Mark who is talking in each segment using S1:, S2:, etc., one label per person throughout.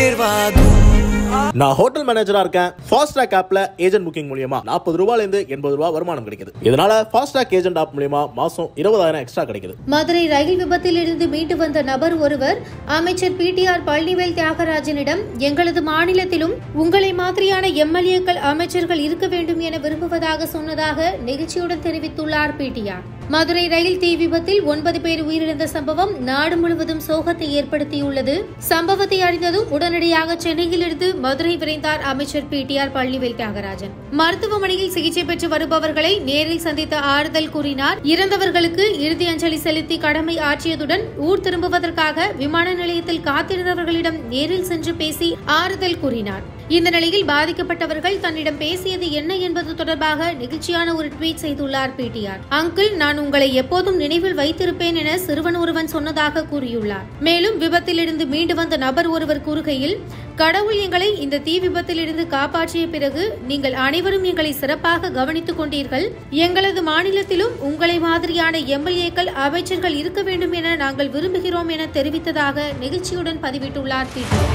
S1: தேர்வாகும்.
S2: நான் ஹோட்டல் மேனேஜரா இருக்கேன். ஃபாஸ்ட் ட்ராக் ஆப்ல ஏஜென்ட் புக்கிங் மூலமா 40 ரூபாயில இருந்து 80 ரூபாய் வருமானம் கிடைக்குது. இதனால ஃபாஸ்ட் ட்ராக் ஏஜென்ட் ஆப் மூலமா மாசம் 20,000 எக்ஸ்ட்ரா கிடைக்குது.
S3: மதுரை ரயில் விபத்தில் இருந்து மீண்டு வந்த நபர் ஒருவர் அமைச்சர் PTR பழனிவேல் தியாகராஜனிடம் எங்களது மாநிலத்திலும் உங்களை மாதிரியான எம்எல்ஏக்கள் அமைச்சர்கள் இருக்க வேண்டும் என விரும்புவதாக சொன்னதாக நெகிழ்ச்சியுடன் தெரிவித்துள்ளார் PTR. மதுரை ரயில் தீ விபத்தில் 9 பேர் உயிரிழந்த சம்பவம் நாடு முழுவதும் சோகத்தை ஏற்படுத்தியுள்ளது. சம்பவத்தை அறிந்ததும் உடனடியாக சென்னையில் இருந்து மதுரை விரைந்தார் அமைச்சர் PTR பழனிவேல் தியாகராஜன். மருத்துவமனையில் சிகிச்சை பெற்று வருபவர்களை நேரில் சந்தித்த ஆறுதல் கூறினார். இறந்தவர்களுக்கு இறுதி அஞ்சலி செலுத்தி கடமை ஆற்றியதுடன் ஊர் திரும்புவதற்காக விமான நிலையத்தில் காத்திருந்தவர்களிடம் நேரில் சென்று பேசி ஆறுதல் கூறினார். இந்த நிலையில் பாதிக்கப்பட்டவர்கள் தன்னிடம் பேசியது என்ன என்பது தொடர்பாக நெகிழ்ச்சியான ஒரு ட்வீட் செய்துள்ளார் PTR. அங்கிள், நான் உங்களை எப்போதும் நினைவில் வைத்திருப்பேன் என சிறுவன் ஒருவன் சொன்னதாக கூறியுள்ளார். மேலும் விபத்திலிருந்து மீண்டு வந்த நபர் ஒருவர் கூறுகையில், கடவுள் எங்களை இந்த தீ விபத்திலிருந்து காப்பாற்றிய பிறகு நீங்கள் அனைவரும் எங்களை சிறப்பாக கவனித்துக் கொண்டீர்கள். எங்களது மாநிலத்திலும் உங்களை மாதிரியான எம்எல்ஏக்கள் அமைச்சர்கள் இருக்க வேண்டும் என நாங்கள் விரும்புகிறோம் என தெரிவித்ததாக நெகிழ்ச்சியுடன் பதிவிட்டுள்ளார் PTR.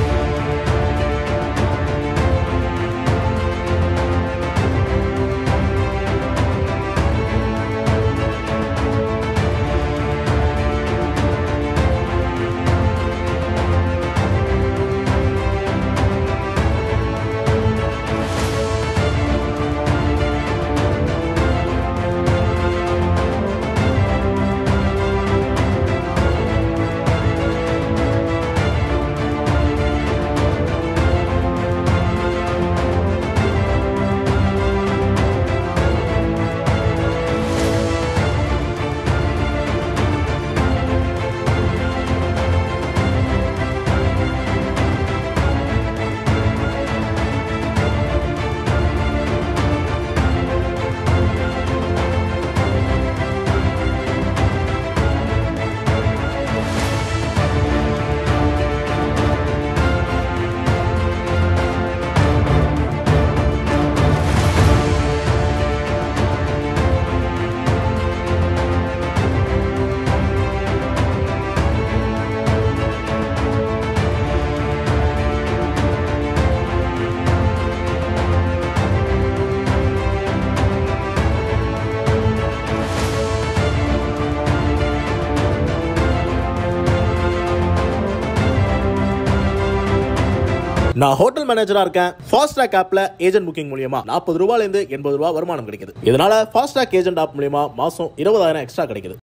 S2: நான் ஹோட்டல் மேனேஜரா இருக்கேன். ஃபாஸ்ட் ட்ராக் ஆப்ல ஏஜென்ட் புக்கிங் மூலமா 40 ரூபாயில இருந்து 80 ரூபாய் வருமானம் கிடைக்குது. இதனால ஃபாஸ்ட் ட்ராக் ஏஜென்ட் ஆப் மூலமா மாசம் 20,000 எக்ஸ்ட்ரா கிடைக்குது.